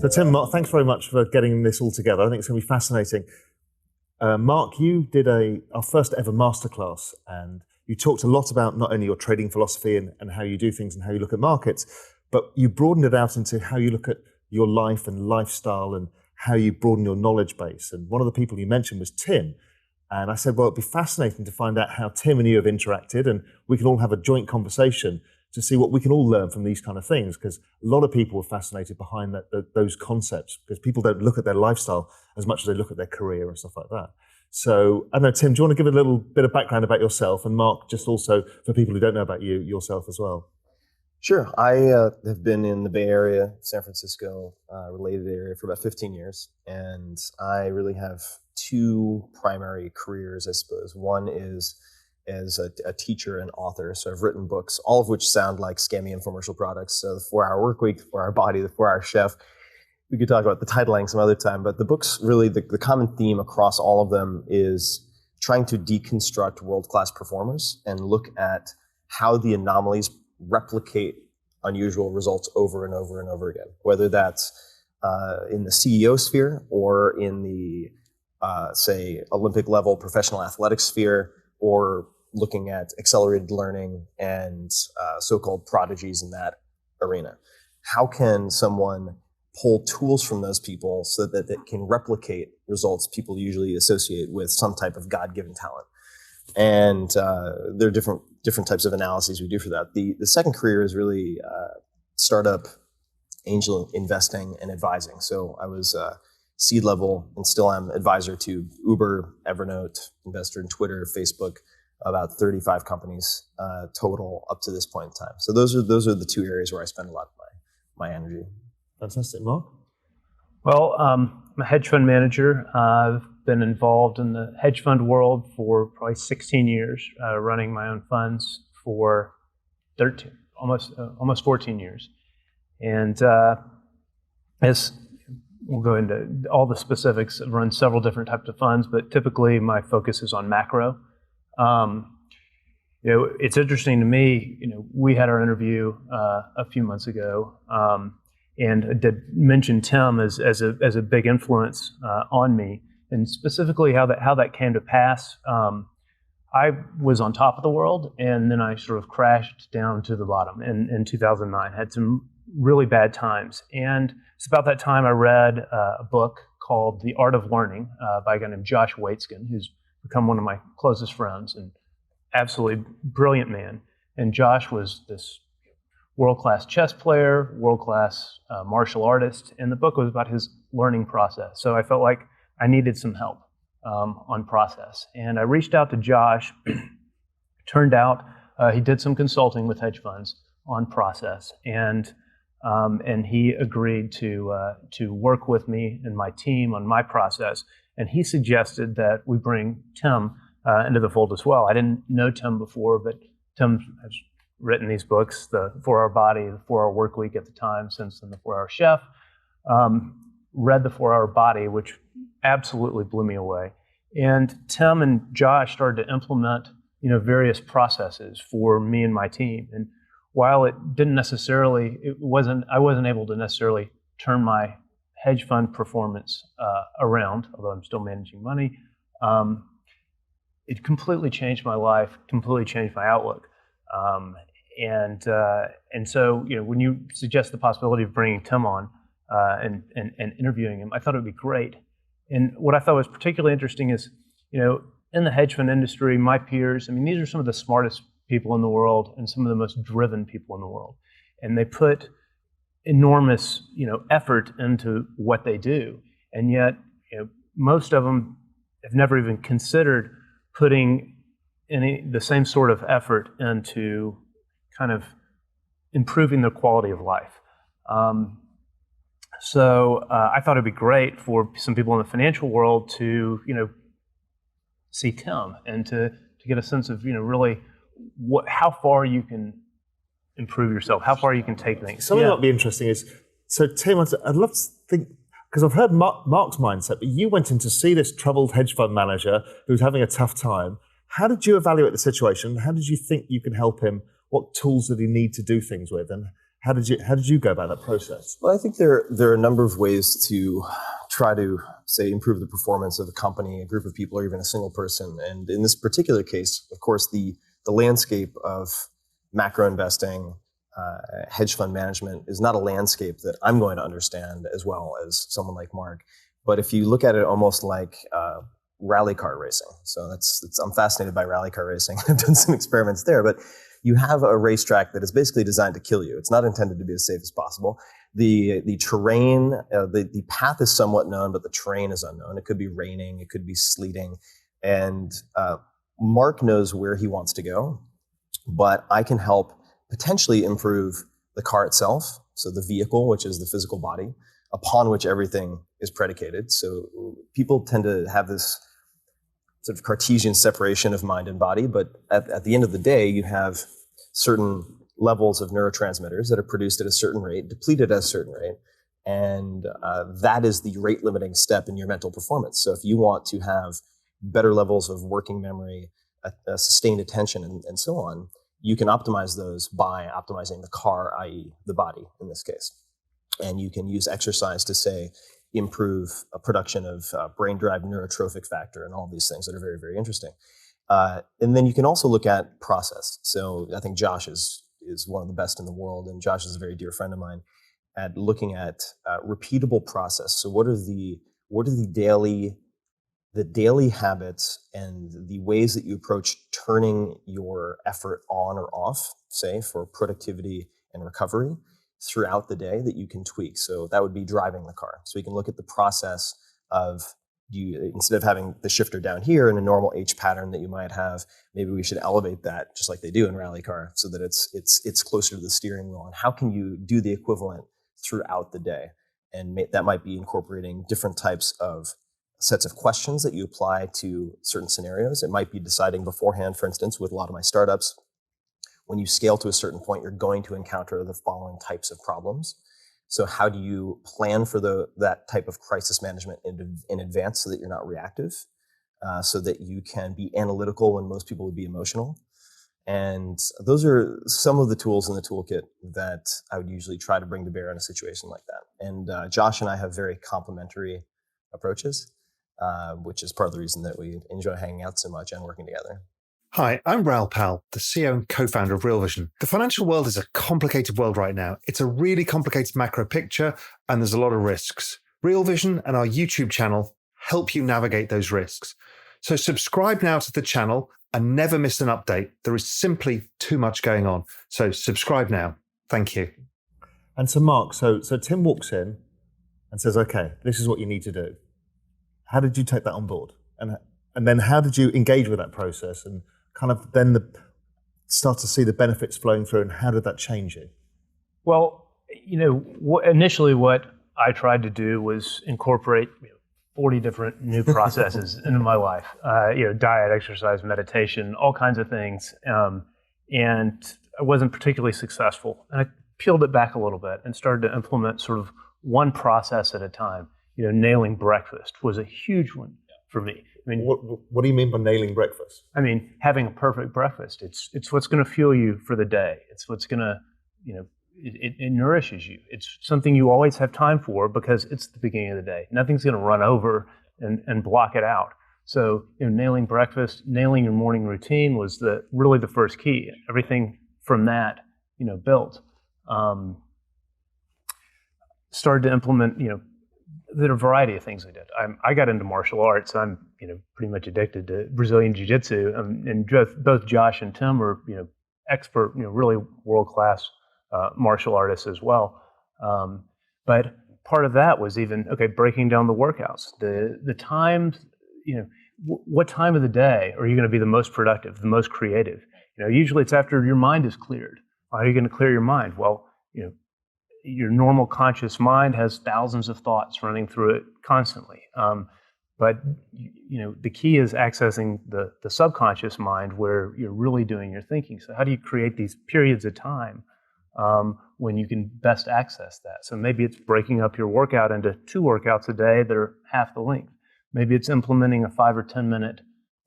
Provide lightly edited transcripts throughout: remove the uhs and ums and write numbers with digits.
So Tim, Mark, thanks very much for getting this all together. I think it's going to be fascinating. Mark, you did our first ever masterclass, and you talked a lot about not only your trading philosophy and how you do things and how you look at markets, but you broadened it out into how you look at your life and lifestyle and how you broaden your knowledge base. And one of the people you mentioned was Tim. And I said, well, it'd be fascinating to find out how Tim and you have interacted, and we can all have a joint conversation to see what we can all learn from these kind of things, because a lot of people are fascinated behind those concepts, because people don't look at their lifestyle as much as they look at their career and stuff like that. So, I don't know, Tim, do you want to give a little bit of background about yourself, and Mark, just also for people who don't know about you, yourself as well? Sure. I have been in the Bay Area, San Francisco, related area for about 15 years, and I really have two primary careers, I suppose. One is as a teacher and author. So I've written books, all of which sound like scammy infomercial products. So the 4-Hour Workweek, the 4-Hour Body, the 4-Hour Chef. We could talk about the titling some other time, but the books really, the common theme across all of them is trying to deconstruct world-class performers and look at how the anomalies replicate unusual results over and over and over again, whether that's in the CEO sphere or in the, say, Olympic level professional athletics sphere, or looking at accelerated learning and so-called prodigies in that arena. How can someone pull tools from those people so that they can replicate results people usually associate with some type of God-given talent? And there are different types of analyses we do for that. The second career is really startup angel investing and advising. So I was seed level and still am advisor to Uber, Evernote, investor in Twitter, Facebook, about 35 companies total up to this point in time. So those are the two areas where I spend a lot of my energy. Fantastic. Mark? Well, I'm a hedge fund manager. I've been involved in the hedge fund world for probably 16 years, running my own funds for 13, almost 14 years. And as we'll go into all the specifics, I've run several different types of funds, but typically my focus is on macro. It's interesting to me, we had our interview a few months ago, and I did mention Tim as a big influence on me, and specifically how that came to pass. I was on top of the world, and then I sort of crashed down to the bottom in 2009. Had some really bad times, and it's about that time I read a book called The Art of Learning by a guy named Josh Waitzkin, who's become one of my closest friends and absolutely brilliant man. And Josh was this world-class chess player, world-class martial artist, and the book was about his learning process. So I felt like I needed some help on process. And I reached out to Josh. Turned out he did some consulting with hedge funds on process, and he agreed to work with me and my team on my process. And he suggested that we bring Tim into the fold as well. I didn't know Tim before, but Tim has written these books, the 4-Hour Body, the 4-Hour Workweek at the time, since then the 4-Hour Chef. Read the 4-Hour Body, which absolutely blew me away. And Tim and Josh started to implement, various processes for me and my team. And while I wasn't able to necessarily turn my hedge fund performance around, although I'm still managing money, it completely changed my life, completely changed my outlook. And so, when you suggest the possibility of bringing Tim on and interviewing him, I thought it would be great. And what I thought was particularly interesting is, in the hedge fund industry, my peers, these are some of the smartest people in the world and some of the most driven people in the world. And they put enormous, effort into what they do. And yet, most of them have never even considered putting the same sort of effort into kind of improving their quality of life. So I thought it'd be great for some people in the financial world to, see Tim and to get a sense of, really how far you can improve yourself, how far you can take things. Something that would be interesting is, so Tim, I'd love to think, because I've heard Mark's mindset, but you went in to see this troubled hedge fund manager who was having a tough time. How did you evaluate the situation? How did you think you could help him? What tools did he need to do things with? And How did you go about that process? Well, I think there are a number of ways to try to, say, improve the performance of a company, a group of people, or even a single person. And in this particular case, of course, the landscape of macro investing, hedge fund management is not a landscape that I'm going to understand as well as someone like Mark. But if you look at it almost like rally car racing, so I'm fascinated by rally car racing. I've done some experiments there, but you have a racetrack that is basically designed to kill you. It's not intended to be as safe as possible. The terrain, the path is somewhat known, but the terrain is unknown. It could be raining, it could be sleeting, and Mark knows where he wants to go, but I can help potentially improve the car itself, so the vehicle, which is the physical body, upon which everything is predicated. So people tend to have this sort of Cartesian separation of mind and body, but at the end of the day, you have certain levels of neurotransmitters that are produced at a certain rate, depleted at a certain rate, and that is the rate limiting step in your mental performance. So if you want to have better levels of working memory, sustained attention, and so on, you can optimize those by optimizing the car, i.e. the body in this case. And you can use exercise to, say, improve a production of brain-derived neurotrophic factor and all these things that are very, very interesting. And then you can also look at process. So I think Josh is one of the best in the world, and Josh is a very dear friend of mine, at looking at repeatable process. So what are the daily habits and the ways that you approach turning your effort on or off, say, for productivity and recovery throughout the day that you can tweak. So that would be driving the car. So we can look at the process of, instead of having the shifter down here in a normal H pattern that you might have, maybe we should elevate that just like they do in rally car so that it's closer to the steering wheel. And how can you do the equivalent throughout the day? And that might be incorporating different types of sets of questions that you apply to certain scenarios. It might be deciding beforehand, for instance, with a lot of my startups, when you scale to a certain point, you're going to encounter the following types of problems. So how do you plan for that type of crisis management in advance so that you're not reactive, so that you can be analytical when most people would be emotional? And those are some of the tools in the toolkit that I would usually try to bring to bear in a situation like that. And Josh and I have very complementary approaches, which is part of the reason that we enjoy hanging out so much and working together. Hi, I'm Raoul, the CEO and co-founder of Real Vision. The financial world is a complicated world right now. It's a really complicated macro picture, and there's a lot of risks. Real Vision and our YouTube channel help you navigate those risks. So subscribe now to the channel and never miss an update. There is simply too much going on. So subscribe now. Thank you. And so Mark, so Tim walks in and says, okay, this is what you need to do. How did you take that on board? And then how did you engage with that process and kind of then start to see the benefits flowing through, and how did that change you? Well, initially what I tried to do was incorporate 40 different new processes into my life. Diet, exercise, meditation, all kinds of things. And I wasn't particularly successful. And I peeled it back a little bit and started to implement sort of one process at a time. Nailing breakfast was a huge one for me. I mean, what do you mean by nailing breakfast? I mean, having a perfect breakfast. It's what's going to fuel you for the day. It's what's going to, it nourishes you. It's something you always have time for because it's the beginning of the day. Nothing's going to run over and block it out. So, nailing breakfast, nailing your morning routine was really the first key. Everything from that, built. Started to implement, there are a variety of things I did. I got into martial arts. I'm, pretty much addicted to Brazilian Jiu-Jitsu, and both Josh and Tim are, expert, really world-class martial artists as well. But part of that was even breaking down the workouts, the times, what time of the day are you going to be the most productive, the most creative? Usually it's after your mind is cleared. How are you going to clear your mind? Well, your normal conscious mind has thousands of thoughts running through it constantly. But the key is accessing the subconscious mind where you're really doing your thinking. So how do you create these periods of time when you can best access that? So maybe it's breaking up your workout into 2 workouts a day that are half the length. Maybe it's implementing a 5 or 10 minute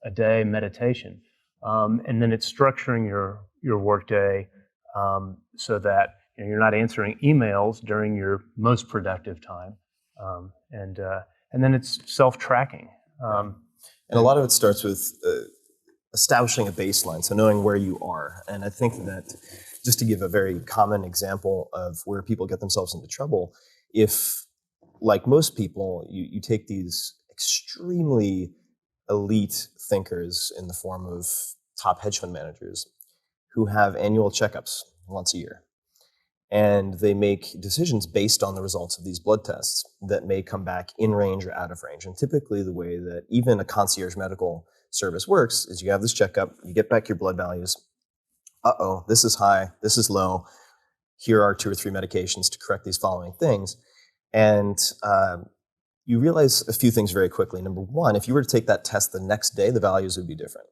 a day meditation. And then it's structuring your workday so that you're not answering emails during your most productive time, and then it's self-tracking. And a lot of it starts with establishing a baseline, so knowing where you are. And I think that, just to give a very common example of where people get themselves into trouble, if, like most people, you take these extremely elite thinkers in the form of top hedge fund managers who have annual checkups once a year. And they make decisions based on the results of these blood tests that may come back in range or out of range. And typically the way that even a concierge medical service works is you have this checkup, you get back your blood values. Uh-oh, this is high, this is low. Here are 2 or 3 medications to correct these following things. And you realize a few things very quickly. Number one, if you were to take that test the next day, the values would be different.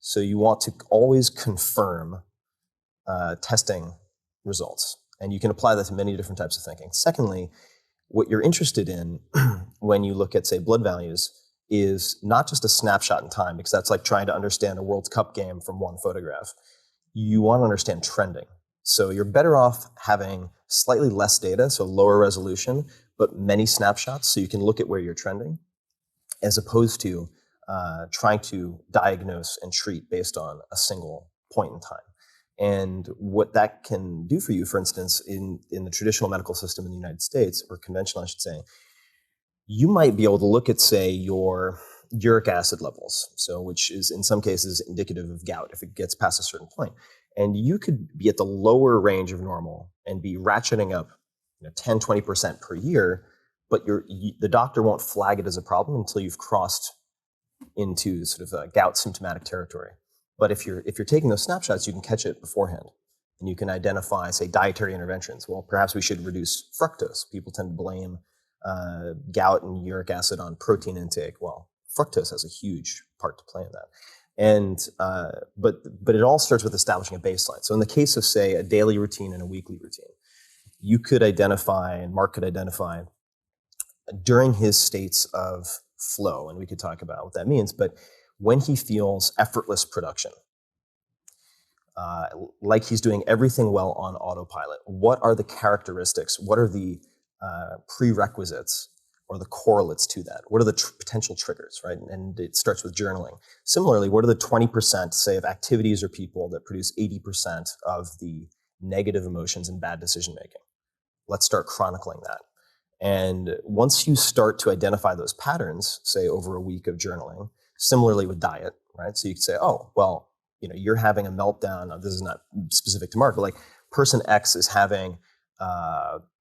So you want to always confirm testing results. And you can apply that to many different types of thinking. Secondly, what you're interested in when you look at, say, blood values is not just a snapshot in time, because that's like trying to understand a World Cup game from one photograph. You want to understand trending. So you're better off having slightly less data, so lower resolution, but many snapshots so you can look at where you're trending, as opposed to trying to diagnose and treat based on a single point in time. And what that can do for you, for instance, in the traditional medical system in the United States, or conventional, I should say, you might be able to look at, say, your uric acid levels, so which is in some cases indicative of gout if it gets past a certain point. And you could be at the lower range of normal and be ratcheting up 10, 20% per year, but the doctor won't flag it as a problem until you've crossed into sort of gout symptomatic territory. But if you're taking those snapshots, you can catch it beforehand, and you can identify, say, dietary interventions. Well, perhaps we should reduce fructose. People tend to blame gout and uric acid on protein intake. Well, fructose has a huge part to play in that. And but it all starts with establishing a baseline. So in the case of, say, a daily routine and a weekly routine, you could identify, and Mark could identify, during his states of flow, and we could talk about what that means, but when he feels effortless production, like he's doing everything well on autopilot, what are the characteristics, what are the prerequisites or the correlates to that? What are the potential triggers, right? And it starts with journaling. Similarly, what are the 20%, say, of activities or people that produce 80% of the negative emotions and bad decision making? Let's start chronicling that. And once you start to identify those patterns, say, over a week of journaling, similarly with diet, right? So you could say, oh, well, you're having a meltdown. This is not specific to Mark, but like person X is having,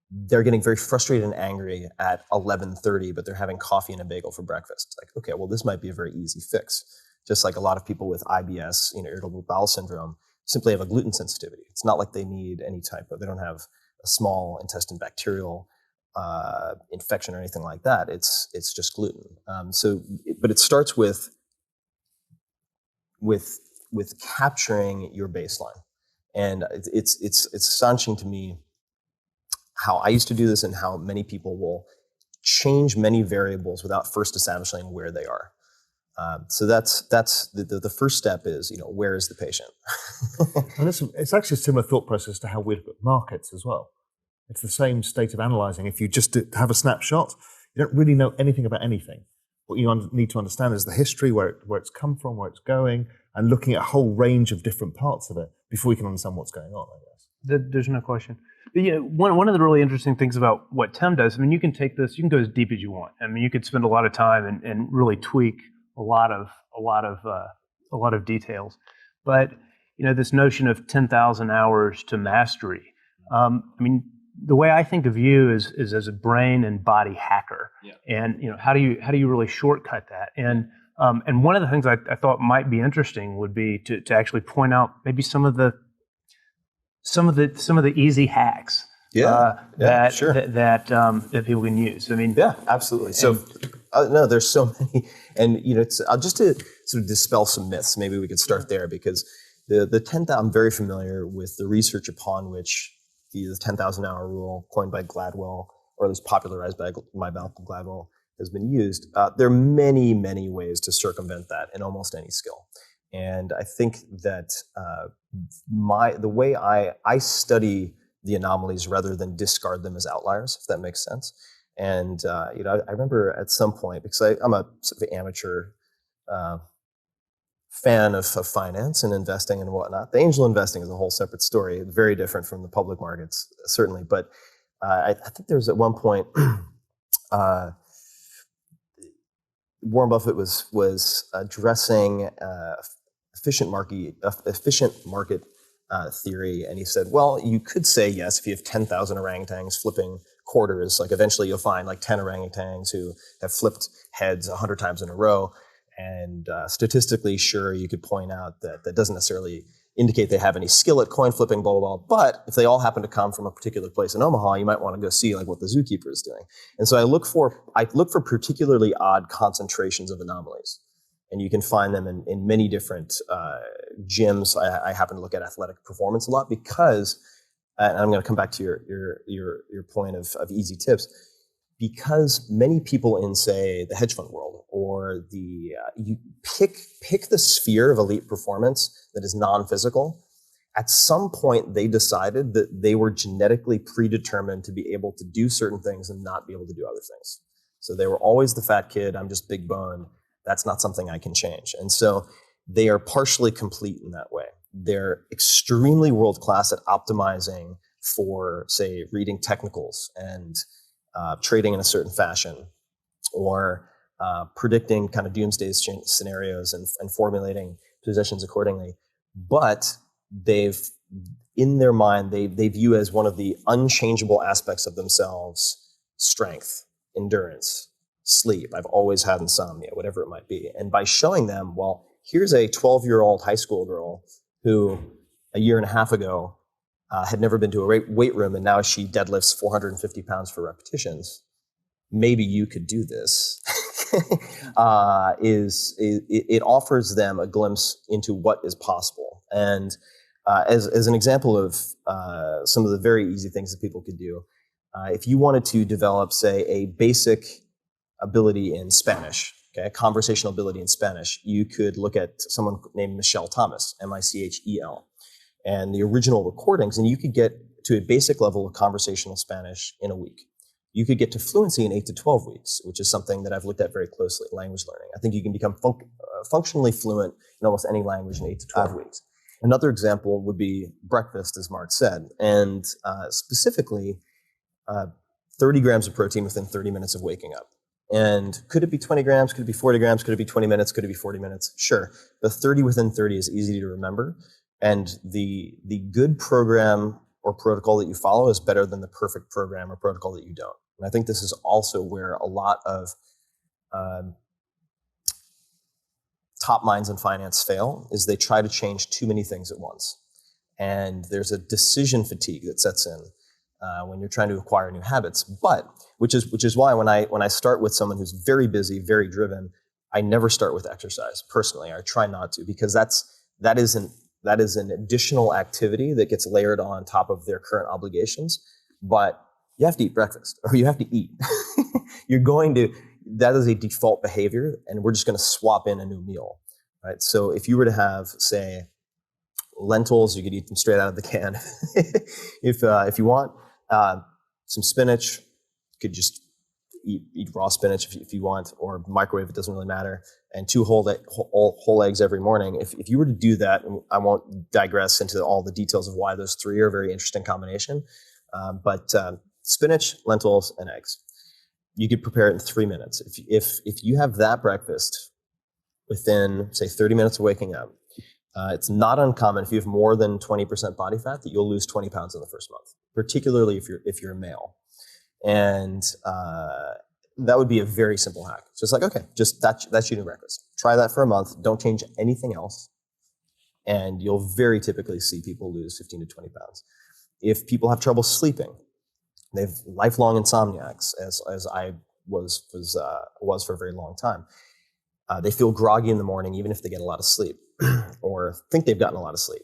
they're getting very frustrated and angry at 11:30, but they're having coffee and a bagel for breakfast. It's like, okay, well, this might be a very easy fix. Just like a lot of people with IBS, irritable bowel syndrome, simply have a gluten sensitivity. It's not like they need any type of, they don't have a small intestine bacterial infection or anything like that. It's just gluten. But it starts with capturing your baseline, and it's astonishing to me how I used to do this and how many people will change many variables without first establishing where they are. So that's the first step is, where is the patient? And it's actually a similar thought process to how we look at markets as well. It's the same state of analyzing. If you just have a snapshot, you don't really know anything about anything. What you need to understand is the history, where it's come from, where it's going, and looking at a whole range of different parts of it before you can understand what's going on, I guess. There's no question. But one of the really interesting things about what Tim does, you can take this, you can go as deep as you want. You could spend a lot of time and really tweak a lot of details. But this notion of 10,000 hours to mastery. The way I think of you is as a brain and body hacker. Yeah. And how do you really shortcut that? And one of the things I thought might be interesting would be to actually point out maybe some of the easy hacks that people can use. Yeah, absolutely. So no, there's so many, and it's just to sort of dispel some myths. Maybe we could start there, because the 10,000. I'm very familiar with the research upon which the 10,000 hour rule, coined by Gladwell, or at least popularized by Malcolm Gladwell, has been used. There are many, many ways to circumvent that in almost any skill. And I think that the way I study the anomalies rather than discard them as outliers, if that makes sense. And I remember at some point, because I'm a sort of amateur fan of finance and investing and whatnot. The angel investing is a whole separate story, very different from the public markets, certainly. But I think there was at one point, Warren Buffett was addressing efficient market theory, and he said, well, you could say yes if you have 10,000 orangutans flipping quarters, like eventually you'll find like 10 orangutans who have flipped heads 100 times in a row. And statistically, sure, you could point out that that doesn't necessarily indicate they have any skill at coin flipping, blah, blah, blah. But if they all happen to come from a particular place in Omaha, you might want to go see like what the zookeeper is doing. And so I look for particularly odd concentrations of anomalies. And you can find them in many different gyms. I happen to look at athletic performance a lot because, and I'm going to come back to your point of easy tips, because many people in, say, the hedge fund world or you pick the sphere of elite performance that is non-physical. At some point, they decided that they were genetically predetermined to be able to do certain things and not be able to do other things. So they were always the fat kid. I'm just big bone. That's not something I can change. And so they are partially complete in that way. They're extremely world-class at optimizing for, say, reading technicals and trading in a certain fashion, or predicting kind of doomsday scenarios and formulating positions accordingly. But in their mind, they view as one of the unchangeable aspects of themselves strength, endurance, sleep. I've always had insomnia, whatever it might be. And by showing them, well, here's a 12-year-old high school girl who a year and a half ago had never been to a weight room, and now she deadlifts 450 pounds for repetitions. Maybe you could do this. It offers them a glimpse into what is possible. And as an example of some of the very easy things that people could do, if you wanted to develop, say, a basic ability in Spanish, okay, conversational ability in Spanish, you could look at someone named Michelle Thomas, Michel. And the original recordings, and you could get to a basic level of conversational Spanish in a week. You could get to fluency in 8 to 12 weeks, which is something that I've looked at very closely, language learning. I think you can become functionally fluent in almost any language in 8 to 12 weeks. Another example would be breakfast, as Mark said, and specifically 30 grams of protein within 30 minutes of waking up. And could it be 20 grams? Could it be 40 grams? Could it be 20 minutes? Could it be 40 minutes? Sure. The 30 within 30 is easy to remember. And the good program or protocol that you follow is better than the perfect program or protocol that you don't. And I think this is also where a lot of top minds in finance fail, is they try to change too many things at once. And there's a decision fatigue that sets in when you're trying to acquire new habits. But which is why when I start with someone who's very busy, very driven, I never start with exercise. Personally, I try not to, because that is an additional activity that gets layered on top of their current obligations. But you have to eat breakfast, or you have to eat. That is a default behavior, and we're just going to swap in a new meal, right? So if you were to have, say, lentils, you could eat them straight out of the can. If you want some spinach, you could just eat raw spinach if you want, or microwave, it doesn't really matter. And 2 whole eggs every morning. If you were to do that, and I won't digress into all the details of why those 3 are a very interesting combination, but spinach, lentils, and eggs. You could prepare it in 3 minutes. If you have that breakfast within, say, 30 minutes of waking up, it's not uncommon, if you have more than 20% body fat, that you'll lose 20 pounds in the first month, particularly if you're a male. And that would be a very simple hack. So it's like, okay, just that's your new breakfast. Try that for a month. Don't change anything else. And you'll very typically see people lose 15 to 20 pounds. If people have trouble sleeping, they've lifelong insomniacs, as I was for a very long time. They feel groggy in the morning, even if they get a lot of sleep, or think they've gotten a lot of sleep.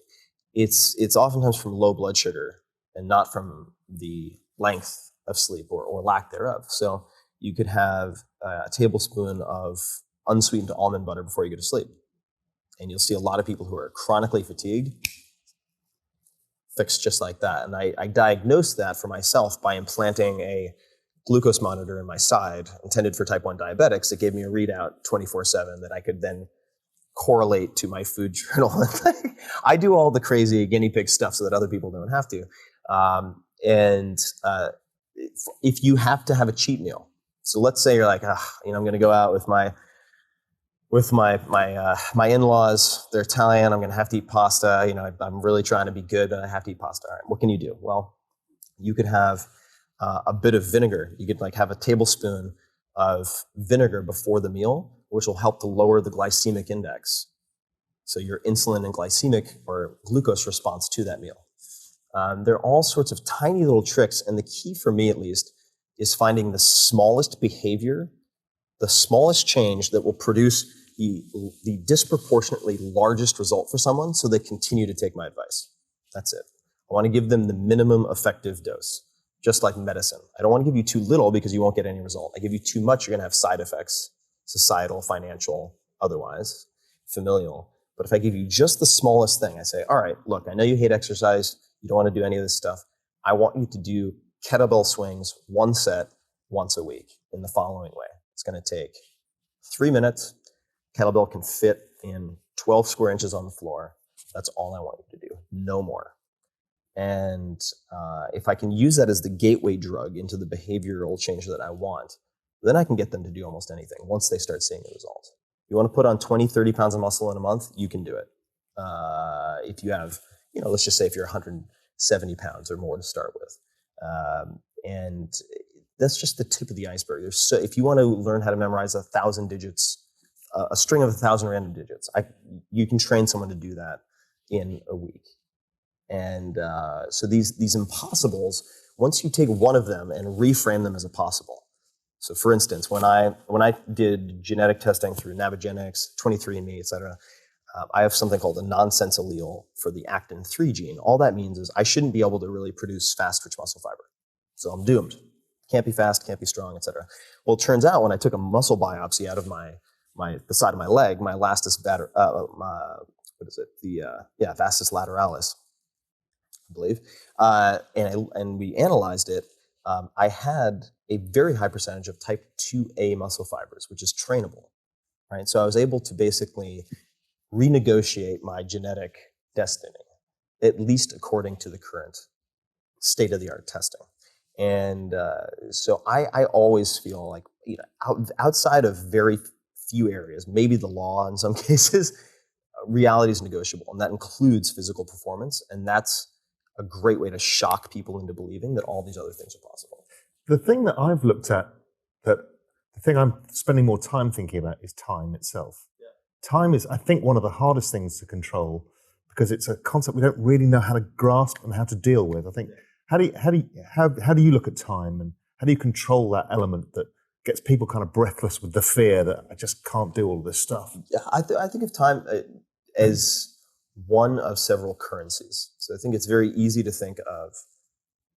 It's oftentimes from low blood sugar and not from the length of sleep or lack thereof. So you could have a tablespoon of unsweetened almond butter before you go to sleep. And you'll see a lot of people who are chronically fatigued fixed just like that. And I diagnosed that for myself by implanting a glucose monitor in my side intended for type 1 diabetics. It gave me a readout 24/7 that I could then correlate to my food journal. I do all the crazy guinea pig stuff so that other people don't have to. If you have to have a cheat meal, so let's say you're like, I'm going to go out with my in-laws. They're Italian. I'm going to have to eat pasta. I'm really trying to be good, but I have to eat pasta. All right, what can you do? Well, you could have a bit of vinegar. You could have a tablespoon of vinegar before the meal, which will help to lower the glycemic index. So your insulin and glycemic or glucose response to that meal. There are all sorts of tiny little tricks, and the key for me at least is finding the smallest behavior, the smallest change that will produce the disproportionately largest result for someone so they continue to take my advice. That's it. I want to give them the minimum effective dose, just like medicine. I don't want to give you too little because you won't get any result. I give you too much, you're going to have side effects, societal, financial, otherwise, familial. But if I give you just the smallest thing, I say, all right, look, I know you hate exercise. You don't want to do any of this stuff. I want you to do kettlebell swings, 1 set, once a week in the following way. It's going to take 3 minutes. Kettlebell can fit in 12 square inches on the floor. That's all I want you to do, no more. And if I can use that as the gateway drug into the behavioral change that I want, then I can get them to do almost anything once they start seeing the result. You want to put on 20, 30 pounds of muscle in a month, you can do it. If you have, let's just say if you're 170 pounds or more to start with. And that's just the tip of the iceberg. If you want to learn how to memorize 1,000 digits, a string of 1,000 random digits, you can train someone to do that in a week. And so these impossibles, once you take one of them and reframe them as a possible. So for instance, when I did genetic testing through Nabogenics, 23andMe, et cetera, I have something called a nonsense allele for the actin-3 gene. All that means is I shouldn't be able to really produce fast twitch muscle fiber. So I'm doomed. Can't be fast, can't be strong, et cetera. Well, it turns out when I took a muscle biopsy out of the side of my leg, my vastus lateralis, I believe, and we analyzed it, I had a very high percentage of type 2A muscle fibers, which is trainable, right? So I was able to basically renegotiate my genetic destiny, at least according to the current state-of-the-art testing. And so I always feel like, outside of very few areas, maybe the law in some cases, reality is negotiable, and that includes physical performance, and that's a great way to shock people into believing that all these other things are possible. The thing that I've looked at, the thing I'm spending more time thinking about is time itself. Yeah. Time is, I think, one of the hardest things to control because it's a concept we don't really know how to grasp and how to deal with. I think, how do you look at time, and how do you control that element that gets people kind of breathless with the fear that I just can't do all this stuff? Yeah, I think of time as one of several currencies. So I think it's very easy to think of,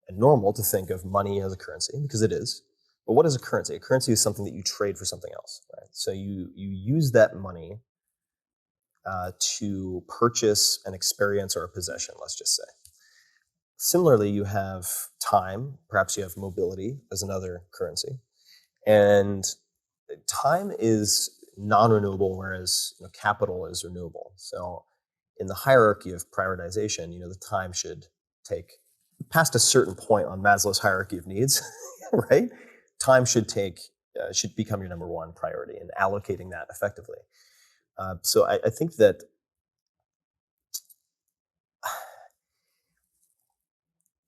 and normal to think of money as a currency, because it is. But what is a currency? A currency is something that you trade for something else, right? So you use that money to purchase an experience or a possession, let's just say. Similarly, you have time, perhaps you have mobility as another currency. And time is non-renewable, whereas capital is renewable. So in the hierarchy of prioritization, the time should take, past a certain point on Maslow's hierarchy of needs, right? Time should become your number one priority, and allocating that effectively. So I think that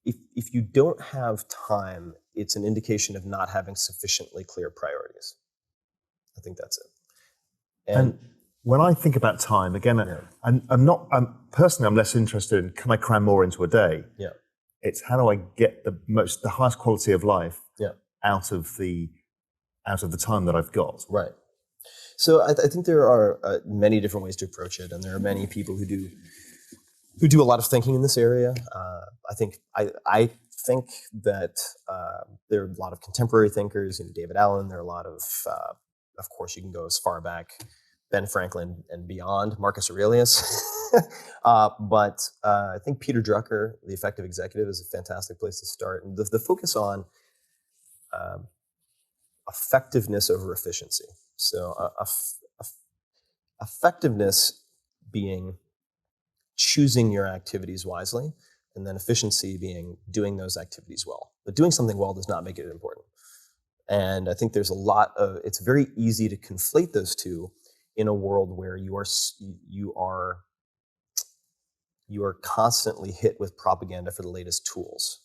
if you don't have time, it's an indication of not having sufficiently clear priorities. I think that's it. And when I think about time, again, personally, I'm less interested in can I cram more into a day? Yeah. It's how do I get the highest quality of life out of the time that I've got. Right. So I think there are many different ways to approach it, and there are many people who do a lot of thinking in this area. I think that there are a lot of contemporary thinkers, David Allen. There are a lot of course, you can go as far back Ben Franklin and beyond, Marcus Aurelius. But I think Peter Drucker, The Effective Executive, is a fantastic place to start. And the focus on effectiveness over efficiency. So effectiveness being choosing your activities wisely, and then efficiency being doing those activities well. But doing something well does not make it important. And I think there's it's very easy to conflate those two in a world where you are constantly hit with propaganda for the latest tools.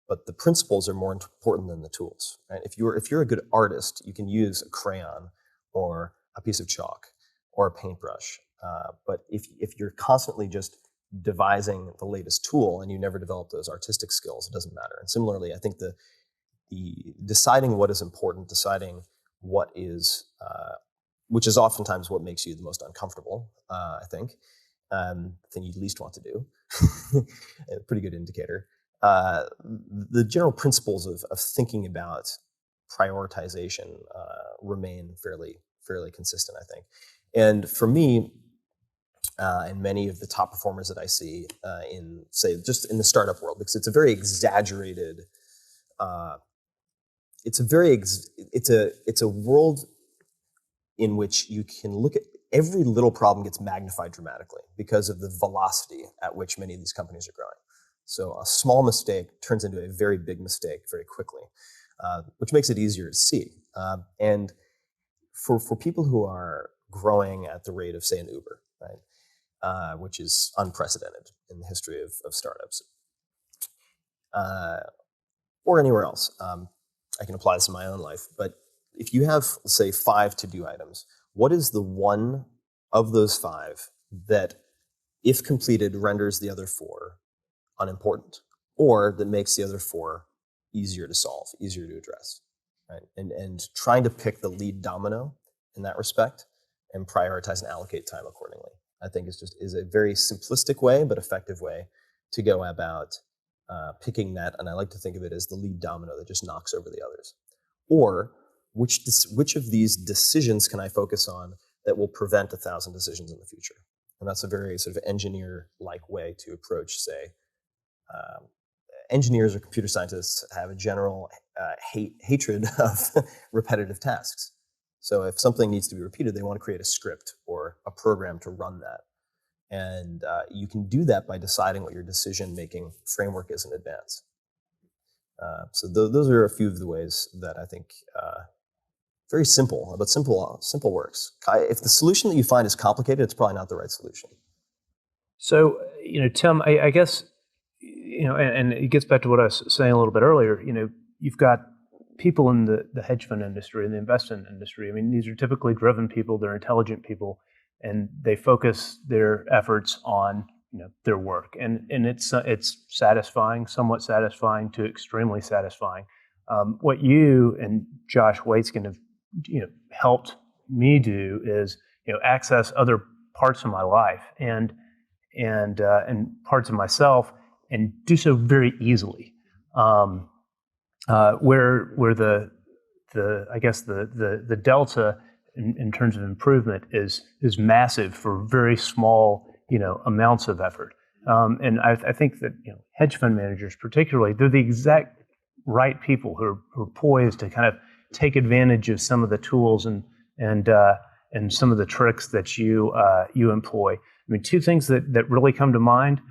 But the principles are more important than the tools. Right? If you're a good artist, you can use a crayon or a piece of chalk or a paintbrush. But if you're constantly just devising the latest tool and you never develop those artistic skills, it doesn't matter. And similarly, I think the deciding what is important, deciding what is, which is oftentimes what makes you the most uncomfortable, I think, the thing you least want to do, a pretty good indicator. The general principles of thinking about prioritization remain fairly consistent, I think. And for me, and many of the top performers that I see in, say, just in the startup world, because it's a very exaggerated, it's a world in which you can look at every little problem gets magnified dramatically because of the velocity at which many of these companies are growing. So a small mistake turns into a very big mistake very quickly, which makes it easier to see. And for people who are growing at the rate of, say, an Uber, right, which is unprecedented in the history of startups, or anywhere else. I can apply this in my own life, but if you have, say, 5 to-do items, what is the one of those 5 that, if completed, renders the other 4 unimportant, or that makes the other 4 easier to solve, easier to address, right? And trying to pick the lead domino in that respect and prioritize and allocate time accordingly, I think is a very simplistic way, but effective way to go about picking that. And I like to think of it as the lead domino that just knocks over the others. Or which of these decisions can I focus on that will prevent 1,000 decisions in the future? And that's a very sort of engineer-like way to approach, say, engineers or computer scientists have a general hatred of repetitive tasks. So if something needs to be repeated, they want to create a script or a program to run that. And you can do that by deciding what your decision-making framework is in advance. So those are a few of the ways that I think very simple, but simple works. If the solution that you find is complicated, it's probably not the right solution. So, Tim, I guess, and it gets back to what I was saying a little bit earlier. You've got people in the hedge fund industry and the investment industry. I mean, these are typically driven people. They're intelligent people, and they focus their efforts on their work. And it's satisfying, somewhat satisfying to extremely satisfying. What you and Josh Waitzkin have helped me do is access other parts of my life and parts of myself, and do so very easily. Where I guess the delta in terms of improvement is massive for very small amounts of effort. And I think that hedge fund managers particularly, they're the exact right people who are poised to kind of take advantage of some of the tools and some of the tricks that you employ. I mean, 2 things that really come to mind.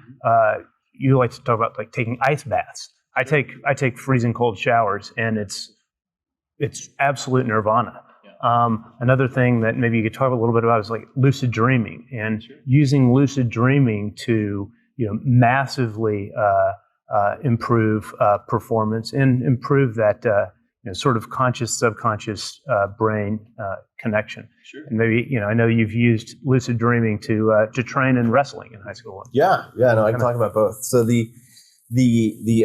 You like to talk about like taking ice baths. I take freezing cold showers, and it's absolute nirvana. Yeah. Another thing that maybe you could talk a little bit about is like lucid dreaming, and using lucid dreaming to massively improve performance and improve that sort of conscious subconscious brain connection. Sure. And maybe I know you've used lucid dreaming to train in wrestling in high school. Yeah. No, I can talk about both. So the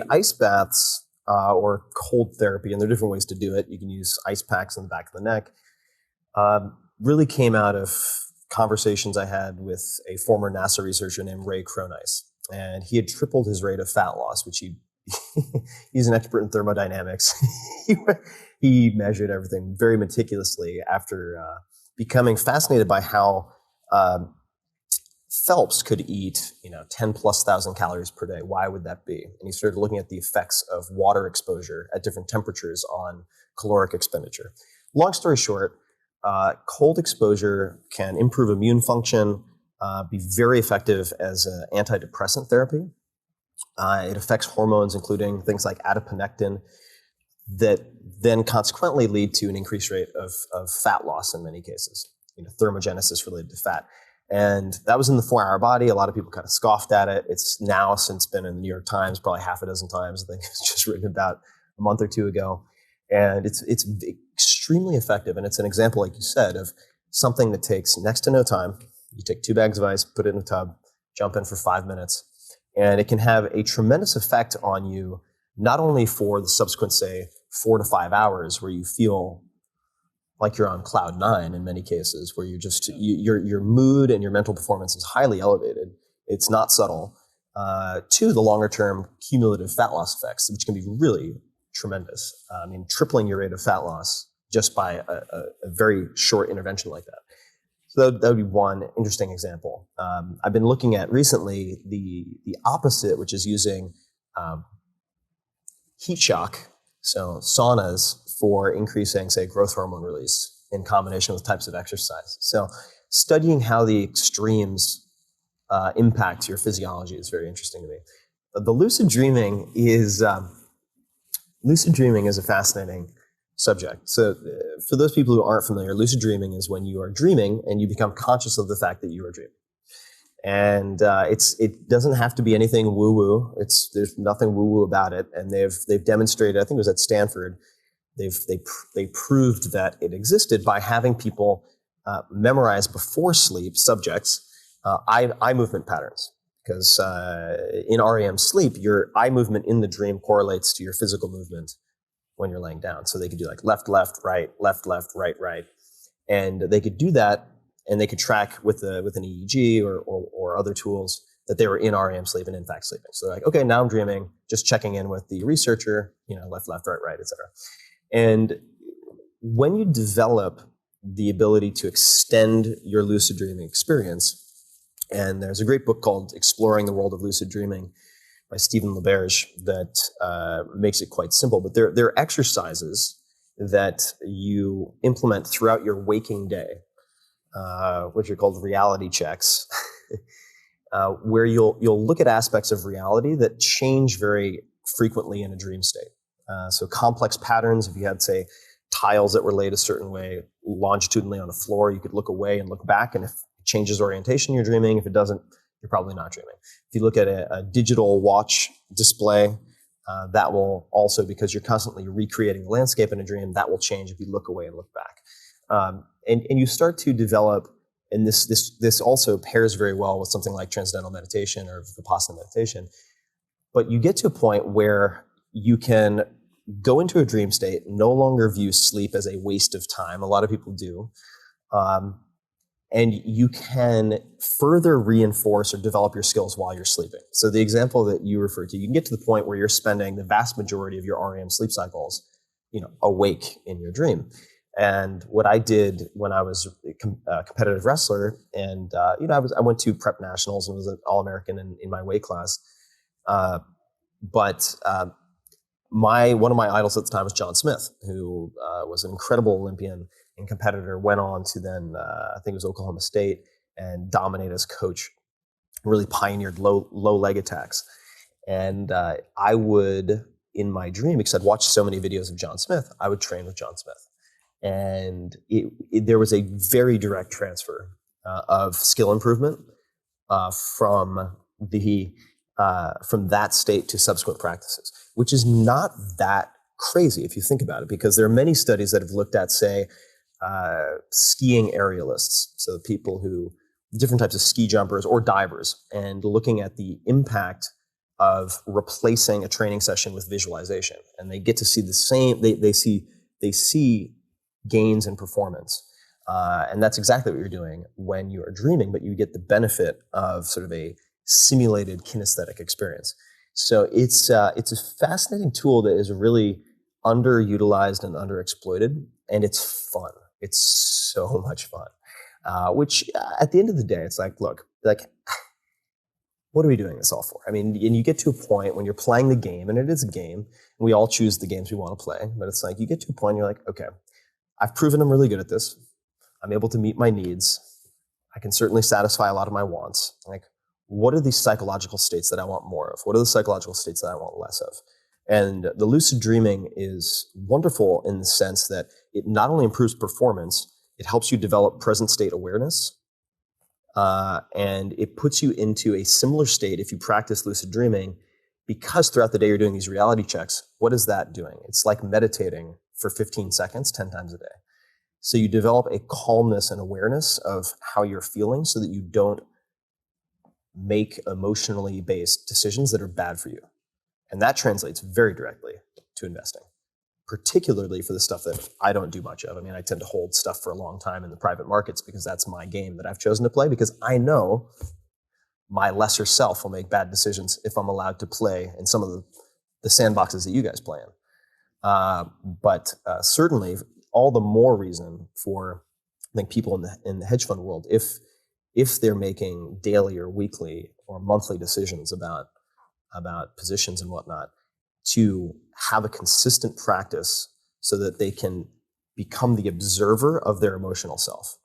ice baths or cold therapy, and there are different ways to do it. You can use ice packs on the back of the neck. Really came out of conversations I had with a former NASA researcher named Ray Cronise, and he had tripled his rate of fat loss, which he's an expert in thermodynamics. He measured everything very meticulously after becoming fascinated by how Phelps could eat, 10 plus thousand calories per day. Why would that be? And he started looking at the effects of water exposure at different temperatures on caloric expenditure. Long story short, cold exposure can improve immune function, be very effective as an antidepressant therapy. It affects hormones, including things like adiponectin, that then consequently lead to an increased rate of fat loss in many cases, thermogenesis related to fat. And that was in the 4 Hour Body. A lot of people kind of scoffed at it. It's now since been in the New York Times probably half a dozen times. I think it's just written about a month or two ago. And it's extremely effective. And it's an example, like you said, of something that takes next to no time. You take 2 bags of ice, put it in a tub, jump in for 5 minutes. And it can have a tremendous effect on you, not only for the subsequent, say, 4 to 5 hours where you feel like you're on cloud 9 in many cases, where your mood and your mental performance is highly elevated. It's not subtle. To the longer term cumulative fat loss effects, which can be really tremendous. Tripling your rate of fat loss just by a very short intervention like that. So that would be one interesting example. I've been looking at recently the opposite, which is using heat shock, so saunas, for increasing, say, growth hormone release in combination with types of exercise. So studying how the extremes impact your physiology is very interesting to me. The lucid dreaming is a fascinating subject. So for those people who aren't familiar, lucid dreaming is when you are dreaming and you become conscious of the fact that you are dreaming. And it doesn't have to be anything woo-woo. There's nothing woo-woo about it. And they've demonstrated, I think it was at Stanford, they proved that it existed by having people memorize before sleep subjects eye movement patterns. Because in REM sleep, your eye movement in the dream correlates to your physical movement when you're laying down. So they could do like left, right, right. And they could do that, and they could track with an EEG or other tools that they were in REM sleep and in fact sleeping. So they're like, okay, now I'm dreaming, just checking in with the researcher, left, right, et cetera. And when you develop the ability to extend your lucid dreaming experience, and there's a great book called Exploring the World of Lucid Dreaming by Stephen LaBerge that makes it quite simple. But there are exercises that you implement throughout your waking day, which are called reality checks, where you'll look at aspects of reality that change very frequently in a dream state. So complex patterns, if you had, say, tiles that were laid a certain way longitudinally on a floor, you could look away and look back, and if it changes orientation, you're dreaming. If it doesn't, you're probably not dreaming. If you look at a digital watch display, that will also, because you're constantly recreating the landscape in a dream, that will change if you look away and look back. And you start to develop, and this also pairs very well with something like transcendental meditation or Vipassana meditation, but you get to a point where you can go into a dream state, no longer view sleep as a waste of time. A lot of people do. And you can further reinforce or develop your skills while you're sleeping. So the example that you referred to, you can get to the point where you're spending the vast majority of your REM sleep cycles, awake in your dream. And what I did when I was a competitive wrestler, and I went to prep nationals and was an All-American in my weight class. But one of my idols at the time was John Smith, who was an incredible Olympian and competitor, went on to then, I think it was Oklahoma State, and dominate as coach, really pioneered low leg attacks. And I would, in my dream, because I'd watched so many videos of John Smith, I would train with John Smith. And there was a very direct transfer of skill improvement from that state to subsequent practices, which is not that crazy if you think about it, because there are many studies that have looked at, say, skiing aerialists, so people who, different types of ski jumpers or divers, and looking at the impact of replacing a training session with visualization. And they get to see the same, they see gains in performance. And that's exactly what you're doing when you are dreaming, but you get the benefit of sort of a simulated kinesthetic experience. So it's a fascinating tool that is really underutilized and underexploited, and it's fun. It's so much fun. Which at the end of the day, it's like, look, like, what are we doing this all for? I mean, and you get to a point when you're playing the game, and it is a game, and we all choose the games we want to play, but it's like you get to a point and you're like, okay, I've proven I'm really good at this. I'm able to meet my needs. I can certainly satisfy a lot of my wants. Like, what are these psychological states that I want more of? What are the psychological states that I want less of? And the lucid dreaming is wonderful in the sense that it not only improves performance, it helps you develop present state awareness. And it puts you into a similar state if you practice lucid dreaming, because throughout the day you're doing these reality checks. What is that doing? It's like meditating for 15 seconds, 10 times a day. So you develop a calmness and awareness of how you're feeling so that you don't make emotionally based decisions that are bad for you. And that translates very directly to investing, particularly for the stuff that I don't do much of. I mean, I tend to hold stuff for a long time in the private markets because that's my game that I've chosen to play, because I know my lesser self will make bad decisions if I'm allowed to play in some of the sandboxes that you guys play in. But certainly all the more reason for, I think, people in the hedge fund world, if they're making daily or weekly or monthly decisions about positions and whatnot, to have a consistent practice so that they can become the observer of their emotional self.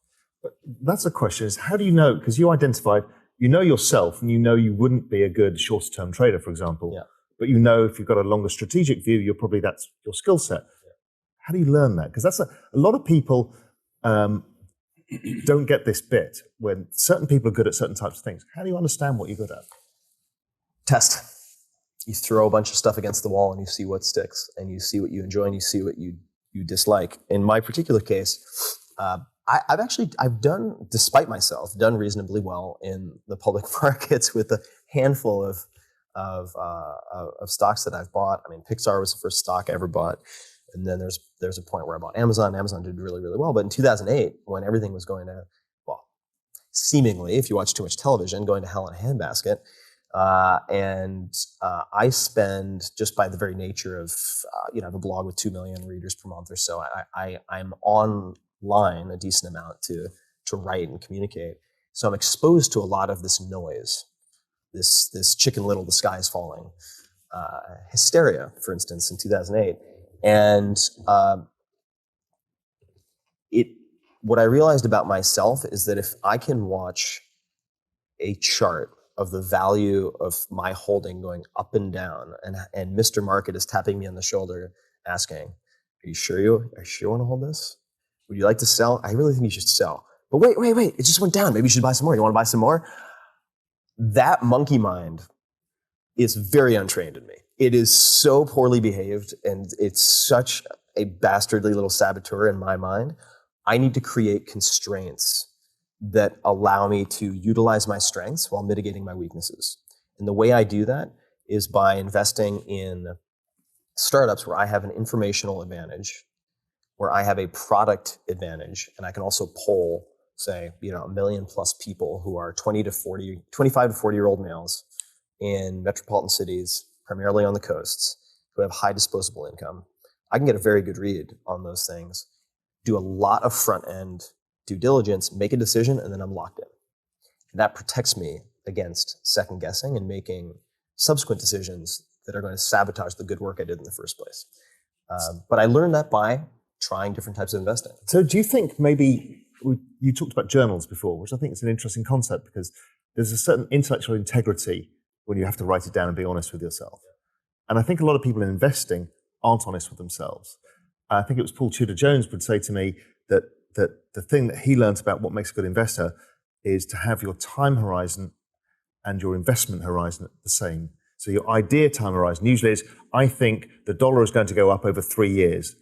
But that's the question, is how do you know? Because you identified, you know yourself, and you know you wouldn't be a good short-term trader, for example. Yeah. But you know if you've got a longer strategic view, that's your skill set. Yeah. How do you learn that? Because that's a lot of people don't get this bit when certain people are good at certain types of things. How do you understand what you're good at? Test. You throw a bunch of stuff against the wall and you see what sticks, and you see what you enjoy and you see what you dislike. In my particular case, I've done, despite myself, done reasonably well in the public markets with a handful of stocks that I've bought. I mean, Pixar was the first stock I ever bought. And then there's a point where I bought Amazon. Amazon did really, really well. But in 2008, when everything was going to, well, seemingly, if you watch too much television, going to hell in a handbasket, I spend, just by the very nature of, I have a blog with 2 million readers per month or so. I'm online a decent amount to write and communicate. So I'm exposed to a lot of this noise, this Chicken Little, the sky is falling, hysteria, for instance, in 2008. And what I realized about myself is that if I can watch a chart of the value of my holding going up and down, and Mr. Market is tapping me on the shoulder asking, are you sure you want to hold this? Would you like to sell? I really think you should sell. But wait, it just went down. Maybe you should buy some more. You want to buy some more? That monkey mind is very untrained in me. It is so poorly behaved, and it's such a bastardly little saboteur in my mind. I need to create constraints that allow me to utilize my strengths while mitigating my weaknesses. And the way I do that is by investing in startups where I have an informational advantage, where I have a product advantage, and I can also poll, say, 1 million plus people who are 25 to 40-year-old males in metropolitan cities, primarily on the coasts, who have high disposable income. I can get a very good read on those things, do a lot of front-end due diligence, make a decision, and then I'm locked in. And that protects me against second guessing and making subsequent decisions that are going to sabotage the good work I did in the first place. But I learned that by trying different types of investing. So do you think maybe, you talked about journals before, which I think is an interesting concept, because there's a certain intellectual integrity when you have to write it down and be honest with yourself. And I think a lot of people in investing aren't honest with themselves. I think it was Paul Tudor Jones would say to me that the thing that he learned about what makes a good investor is to have your time horizon and your investment horizon the same. So your idea time horizon usually is, I think the dollar is going to go up over 3 years.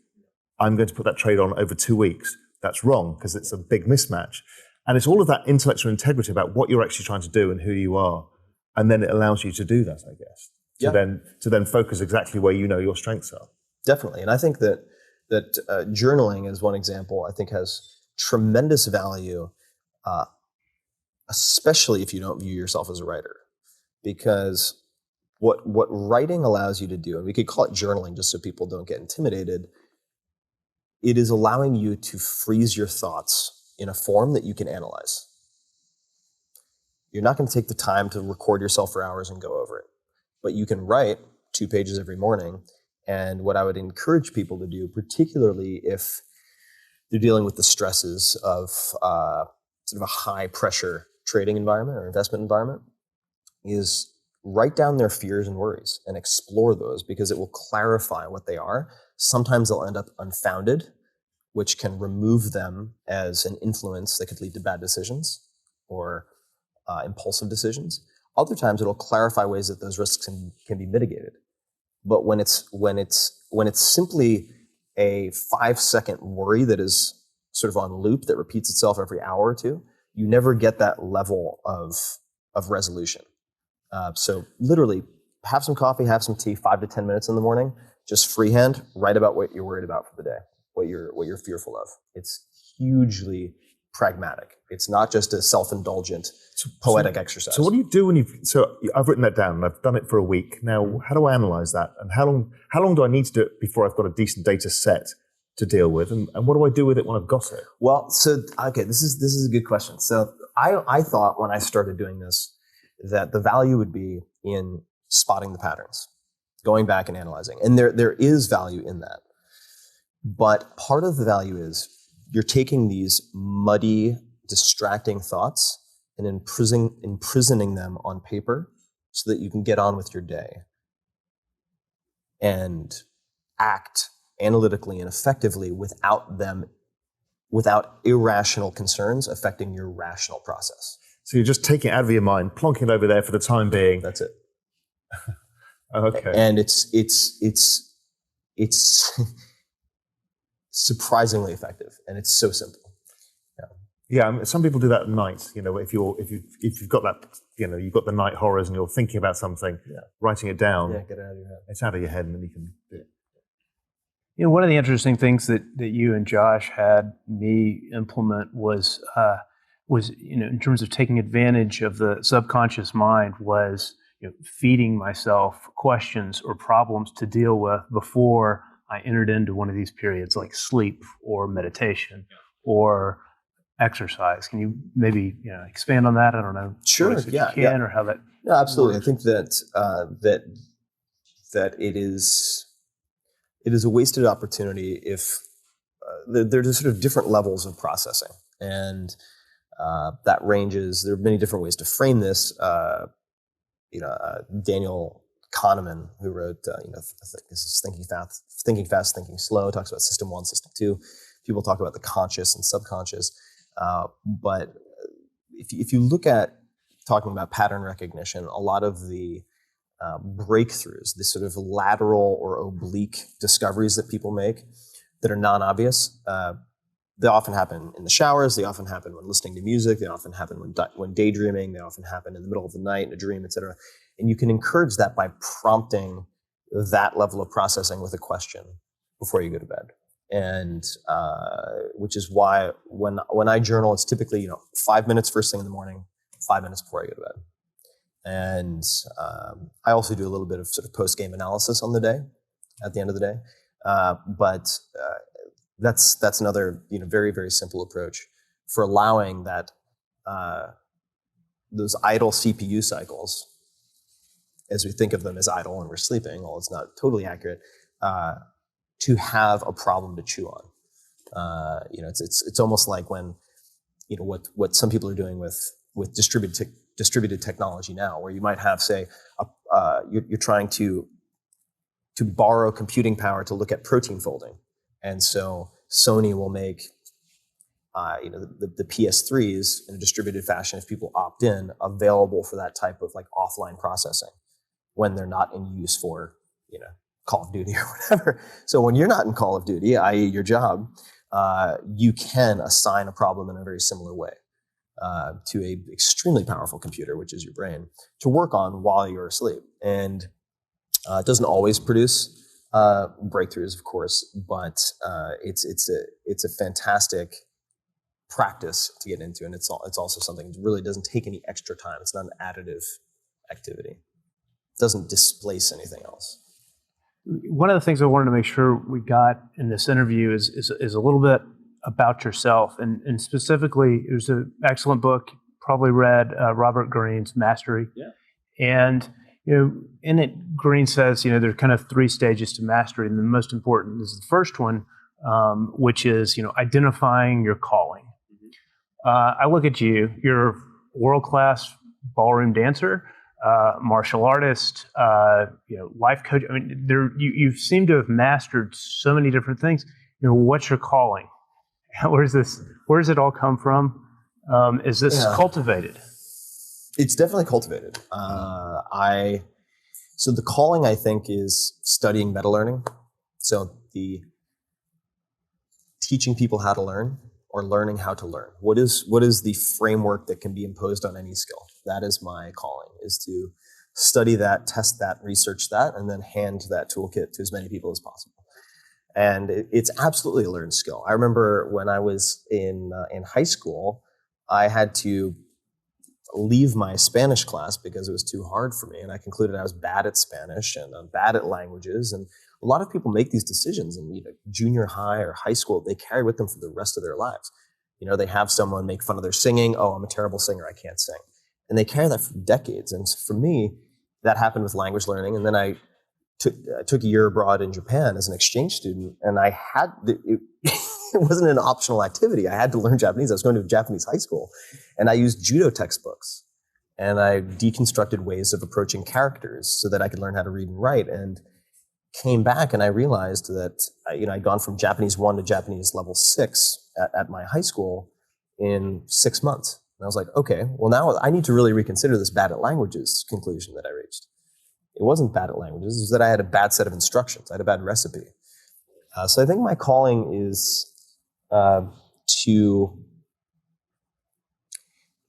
I'm going to put that trade on over 2 weeks. That's wrong, because it's a big mismatch. And it's all of that intellectual integrity about what you're actually trying to do and who you are. And then it allows you to do that, I guess. To then focus exactly where you know your strengths are. Definitely. And I think that journaling is one example I think has tremendous value, especially if you don't view yourself as a writer. Because what writing allows you to do, and we could call it journaling just so people don't get intimidated, it is allowing you to freeze your thoughts in a form that you can analyze. You're not going to take the time to record yourself for hours and go over it, but you can write 2 pages every morning. And what I would encourage people to do, particularly if they're dealing with the stresses of sort of a high pressure trading environment or investment environment, is write down their fears and worries and explore those, because it will clarify what they are. Sometimes they'll end up unfounded, which can remove them as an influence that could lead to bad decisions or impulsive decisions. Other times it'll clarify ways that those risks can be mitigated. But when it's simply a 5-second worry that is sort of on loop that repeats itself every hour or two, you never get that level of resolution. So literally, have some coffee, have some tea, 5 to 10 minutes in the morning, just freehand, write about what you're worried about for the day, what you're fearful of. It's hugely pragmatic. It's not just a self-indulgent, poetic exercise. So what do you do when so I've written that down and I've done it for a week. Now, how do I analyze that? And how long do I need to do it before I've got a decent data set to deal with? And what do I do with it when I've got it? Well, okay, this is a good question. So I thought when I started doing this that the value would be in spotting the patterns, going back and analyzing. And there is value in that. But part of the value is you're taking these muddy, distracting thoughts and imprisoning them on paper so that you can get on with your day and act analytically and effectively without irrational concerns affecting your rational process. So you're just taking it out of your mind, plonking it over there for the time being. That's it. Okay. And it's surprisingly effective, and it's so simple. Yeah, I mean, some people do that at night. You know, if you've got that, you know, you've got the night horrors and you're thinking about something, writing it down. Yeah, get it out of your head. It's out of your head, and then you can do it. You know, one of the interesting things that you and Josh had me implement was you know, in terms of taking advantage of the subconscious mind, was, you know, feeding myself questions or problems to deal with before I entered into one of these periods, like sleep or meditation or exercise. Can you maybe, you know, expand on that? I don't know. Sure. Yeah. Or how that. No, absolutely. works. I think that it is a wasted opportunity if there's sort of different levels of processing, and that ranges. There are many different ways to frame this. Daniel Kahneman, who wrote, I think this is Thinking Fast, Thinking Slow, talks about system 1, system 2. People talk about the conscious and subconscious. But if you look at talking about pattern recognition, a lot of the breakthroughs, the sort of lateral or oblique discoveries that people make that are non-obvious, they often happen in the showers, they often happen when listening to music, they often happen when daydreaming, they often happen in the middle of the night in a dream, etc. And you can encourage that by prompting that level of processing with a question before you go to bed. And which is why when I journal, it's typically 5 minutes first thing in the morning, 5 minutes before I go to bed. And I also do a little bit of sort of post-game analysis on the day, at the end of the day. But that's another very, very simple approach for allowing that those idle CPU cycles, as we think of them as idle when we're sleeping, although it's not totally accurate, to have a problem to chew on. It's almost like when what some people are doing with distributed technology now, where you might have, say, you're trying to borrow computing power to look at protein folding, and so Sony will make the PS3s in a distributed fashion, if people opt in, available for that type of like offline processing when they're not in use for Call of Duty or whatever. So when you're not in Call of Duty, i.e. your job, you can assign a problem in a very similar way to a extremely powerful computer, which is your brain, to work on while you're asleep. And it doesn't always produce breakthroughs, of course, but it's a fantastic practice to get into, and it's also something that really doesn't take any extra time. It's not an additive activity. It doesn't displace anything else. One of the things I wanted to make sure we got in this interview is a little bit about yourself, and specifically, there's an excellent book, probably read, Robert Greene's Mastery. Yeah. And in it, Greene says, there are kind of 3 stages to mastery, and the most important is the first one, which is identifying your calling. I look at you; you're a world-class ballroom dancer, martial artist, life coach. I mean, you seem to have mastered so many different things. What's your calling? Where does it all come from? Is this cultivated? It's definitely cultivated. So the calling, I think, is studying meta learning. So the teaching people how to learn, or learning how to learn. What is the framework that can be imposed on any skill? That is my calling, is to study that, test that, research that, and then hand that toolkit to as many people as possible. And it's absolutely a learned skill. I remember when I was in high school, I had to leave my Spanish class because it was too hard for me, and I concluded I was bad at Spanish and bad at languages. And a lot of people make these decisions in junior high or high school. They carry with them for the rest of their lives. They have someone make fun of their singing. Oh, I'm a terrible singer, I can't sing. And they carry that for decades. And for me, that happened with language learning. And then I took a year abroad in Japan as an exchange student, and I had it wasn't an optional activity. I had to learn Japanese. I was going to a Japanese high school, and I used judo textbooks, and I deconstructed ways of approaching characters so that I could learn how to read and write. And came back, and I realized that I'd gone from Japanese 1 to Japanese level 6 at my high school in 6 months. And I was like, okay, well, now I need to really reconsider this bad at languages conclusion that I reached. It wasn't bad at languages, it was that I had a bad set of instructions. I had a bad recipe. So I think my calling is to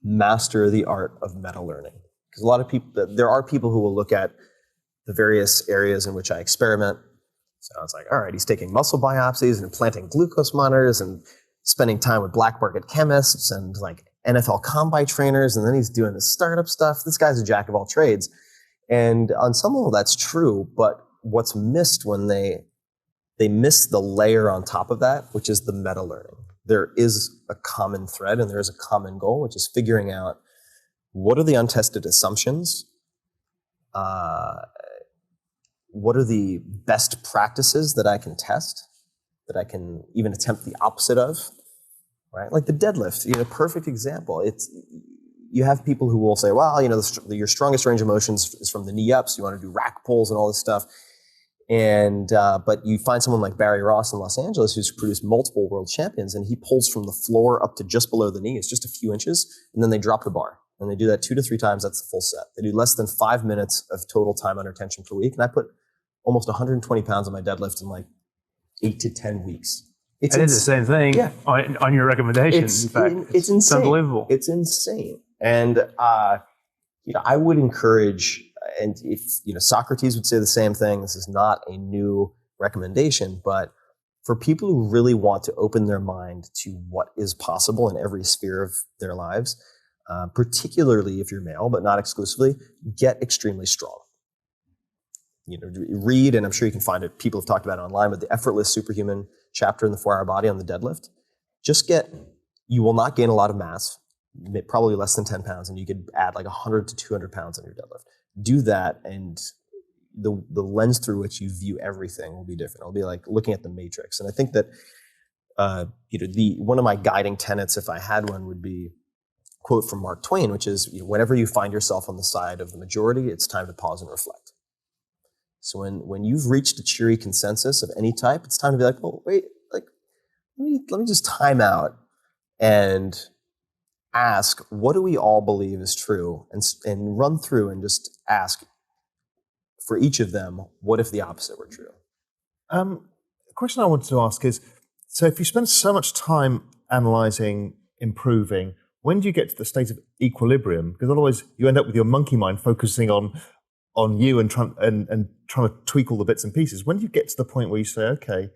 master the art of meta learning. Because a lot of people, there are people who will look at the various areas in which I experiment. So I was like, all right, he's taking muscle biopsies and implanting glucose monitors and spending time with black market chemists and like NFL combine trainers, and then he's doing this startup stuff. This guy's a jack of all trades. And on some level that's true, but what's missed when they miss the layer on top of that, which is the meta learning. There is a common thread and there is a common goal, which is figuring out what are the untested assumptions, what are the best practices that I can test, that I can even attempt the opposite of, right? Like the deadlift, perfect example. You have people who will say, well, your strongest range of motion is from the knee up, so you want to do rack pulls and all this stuff. And but you find someone like Barry Ross in Los Angeles who's produced multiple world champions, and he pulls from the floor up to just below the knee. It's just a few inches, and then they drop the bar. And they do that 2 to 3 times. That's the full set. They do less than 5 minutes of total time under tension per week. And I put almost 120 pounds on my deadlift in like 8 to 10 weeks. I did the same thing on your recommendation. In fact, it's insane. It's unbelievable. It's insane. And I would encourage, and if Socrates would say the same thing. This is not a new recommendation, but for people who really want to open their mind to what is possible in every sphere of their lives, particularly if you're male, but not exclusively, get extremely strong. Read, and I'm sure you can find it. People have talked about it online, but the Effortless Superhuman chapter in the 4-Hour Body on the deadlift. You will not gain a lot of mass, probably less than 10 pounds, and you could add like 100 to 200 pounds on your deadlift. Do that, and the lens through which you view everything will be different. It'll be like looking at the matrix. And I think that one of my guiding tenets, if I had one, would be a quote from Mark Twain, which is, whenever you find yourself on the side of the majority, it's time to pause and reflect. So when you've reached a cheery consensus of any type, it's time to be like, well, wait, like let me just time out and ask, what do we all believe is true, and run through and just ask for each of them, what if the opposite were true? The question I wanted to ask is, so if you spend so much time analyzing, improving, when do you get to the state of equilibrium? Because otherwise you end up with your monkey mind focusing on you and trying to tweak all the bits and pieces. When do you get to the point where you say, okay,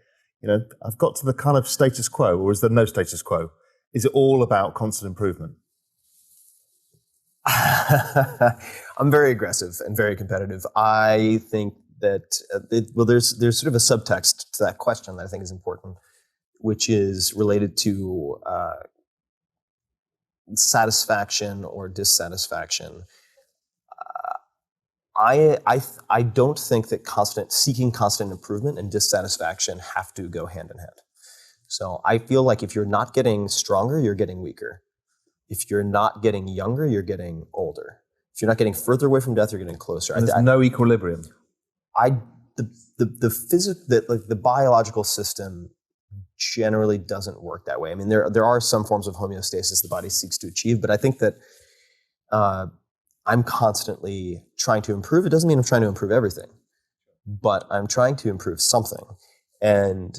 I've got to the kind of status quo, or is there no status quo? Is it all about constant improvement? I'm very aggressive and very competitive. I think there's sort of a subtext to that question that I think is important, which is related to satisfaction or dissatisfaction. I don't think that seeking constant improvement and dissatisfaction have to go hand in hand. So I feel like if you're not getting stronger, you're getting weaker. If you're not getting younger, you're getting older. If you're not getting further away from death, you're getting closer. And there's no equilibrium. The biological system generally doesn't work that way. I mean, there are some forms of homeostasis the body seeks to achieve, but I think that I'm constantly trying to improve. It doesn't mean I'm trying to improve everything, but I'm trying to improve something. And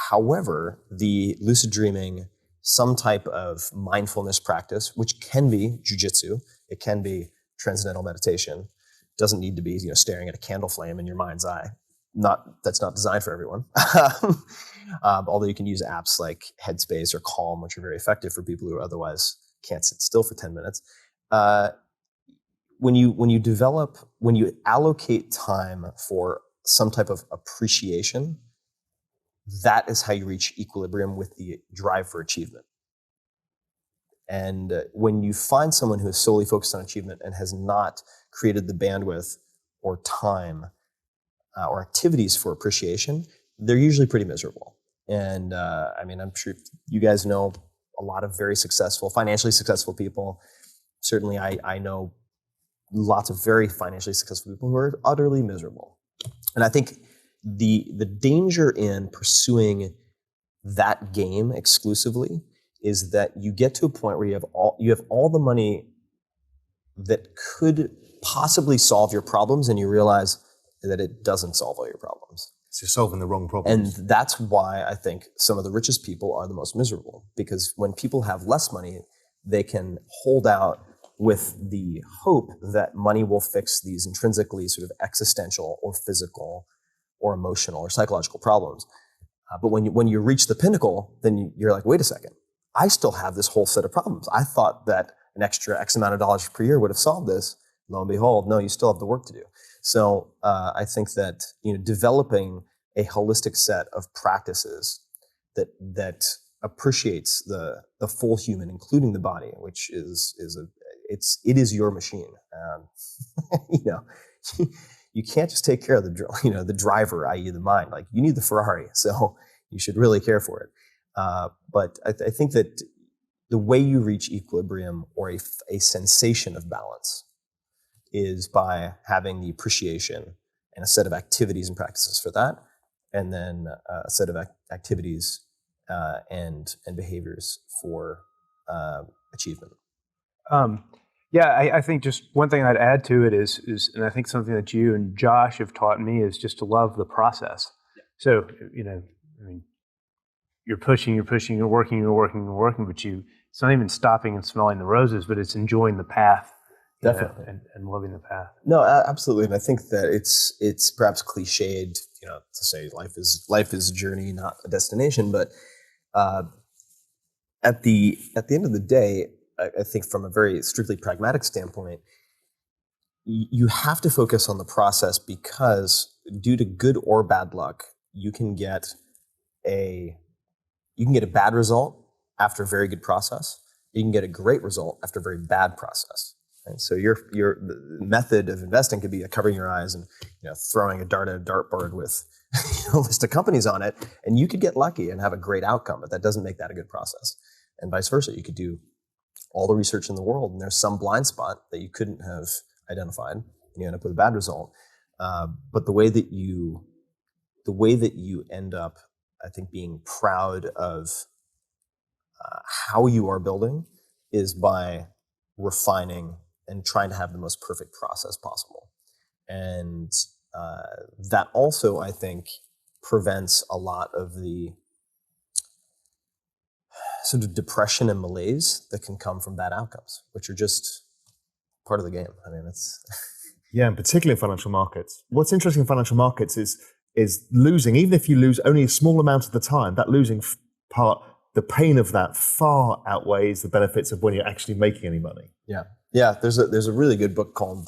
however, the lucid dreaming, some type of mindfulness practice, which can be jujitsu, it can be transcendental meditation, doesn't need to be staring at a candle flame in your mind's eye. That's not designed for everyone. Although you can use apps like Headspace or Calm, which are very effective for people who otherwise can't sit still for 10 minutes. When you allocate time for some type of appreciation, that is how you reach equilibrium with the drive for achievement. And when you find someone who is solely focused on achievement and has not created the bandwidth or time or activities for appreciation, they're usually pretty miserable. And I'm sure you guys know a lot of very successful, financially successful people. Certainly I know lots of very financially successful people who are utterly miserable. And I think the danger in pursuing that game exclusively is that you get to a point where you have all the money that could possibly solve your problems, and you realize that it doesn't solve all your problems. So you're solving the wrong problems. And that's why I think some of the richest people are the most miserable, because when people have less money, they can hold out with the hope that money will fix these intrinsically sort of existential or physical or emotional or psychological problems. But when you reach the pinnacle, then you're like, wait a second, I still have this whole set of problems. I thought that an extra X amount of dollars per year would have solved this. Lo and behold, no, you still have the work to do. So I think that developing a holistic set of practices that appreciates the full human, including the body, which it is your machine. You can't just take care of the driver, i.e. the mind. Like, you need the Ferrari, so you should really care for it. But I think that the way you reach equilibrium or a sensation of balance is by having the appreciation and a set of activities and practices for that, and then a set of activities and behaviors for achievement. I think just one thing I'd add to it is, and I think something that you and Josh have taught me is just to love the process. Yeah. So, you're pushing, you're working, but it's not even stopping and smelling the roses, but it's enjoying the path. Definitely. And loving the path. No, absolutely. And I think that it's perhaps cliched, to say life is a journey, not a destination. But at the end of the day, I think from a very strictly pragmatic standpoint, you have to focus on the process, because due to good or bad luck, you can get a bad result after a very good process. You can get a great result after a very bad process. And so your method of investing could be covering your eyes and throwing a dart at a dartboard with a list of companies on it, and you could get lucky and have a great outcome, but that doesn't make that a good process. And vice versa, you could do all the research in the world, and there's some blind spot that you couldn't have identified, and you end up with a bad result. But the way that you end up, I think, being proud of how you are building is by refining and trying to have the most perfect process possible. And that also, I think, prevents a lot of the sort of depression and malaise that can come from bad outcomes, which are just part of the game. I mean, it's... Yeah, and particularly in financial markets. What's interesting in financial markets is losing, even if you lose only a small amount of the time, that losing part, the pain of that far outweighs the benefits of when you're actually making any money. Yeah. Yeah, there's a really good book called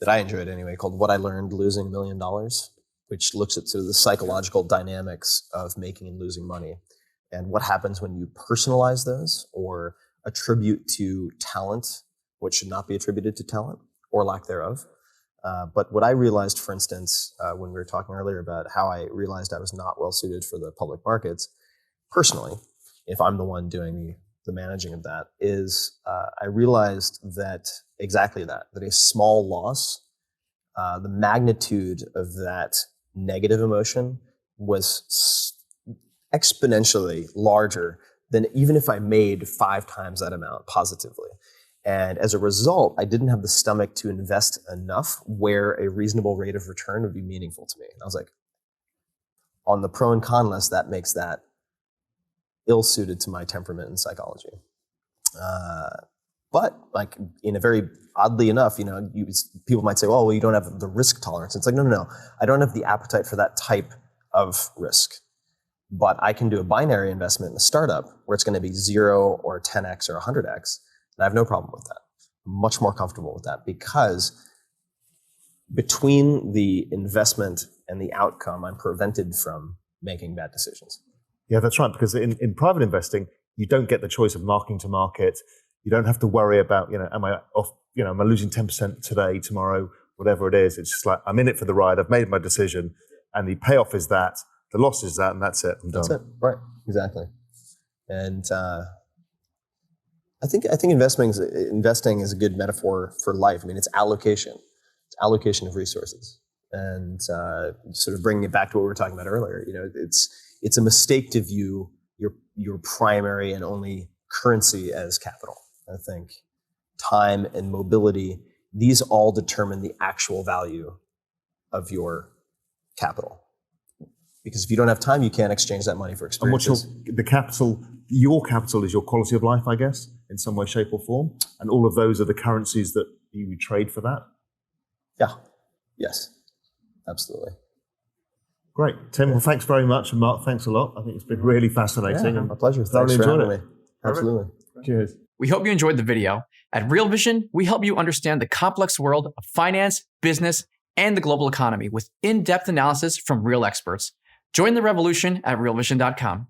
that I enjoyed anyway, called What I Learned Losing $1 Million, which looks at sort of the psychological dynamics of making and losing money and what happens when you personalize those or attribute to talent what should not be attributed to talent or lack thereof. But what I realized, for instance, when we were talking earlier about how I realized I was not well suited for the public markets, personally, if I'm the one doing the managing of that, is I realized that exactly that a small loss, the magnitude of that negative emotion was exponentially larger than even if I made 5 times that amount positively. And as a result, I didn't have the stomach to invest enough where a reasonable rate of return would be meaningful to me. And I was like, on the pro and con list, that makes that ill-suited to my temperament and psychology. But like in a very, oddly enough, people might say, well, you don't have the risk tolerance. It's like, no. I don't have the appetite for that type of risk. But I can do a binary investment in a startup where it's going to be 0 or 10x or 100x. And I have no problem with that. I'm much more comfortable with that because between the investment and the outcome, I'm prevented from making bad decisions. Yeah, that's right. Because in private investing, you don't get the choice of marking to market. You don't have to worry about, am I off, am I losing 10% today, tomorrow, whatever it is. It's just like, I'm in it for the ride. I've made my decision. And the payoff is that, the loss is that, and that's it. I'm done. That's it. Right. Exactly. And I think investing is a good metaphor for life. I mean, it's allocation. It's allocation of resources. And sort of bringing it back to what we were talking about earlier, it's a mistake to view your primary and only currency as capital. I think time and mobility, these all determine the actual value of your capital. Because if you don't have time, you can't exchange that money for experiences. And your capital is your quality of life, I guess, in some way, shape or form. And all of those are the currencies that you trade for that. Yeah. Yes. Absolutely. Great. Tim, well, thanks very much. And Mark, thanks a lot. I think it's been really fascinating. Yeah, my pleasure. Thanks for having me. Absolutely. Cheers. We hope you enjoyed the video. At Real Vision, we help you understand the complex world of finance, business, and the global economy with in-depth analysis from real experts. Join the revolution at realvision.com.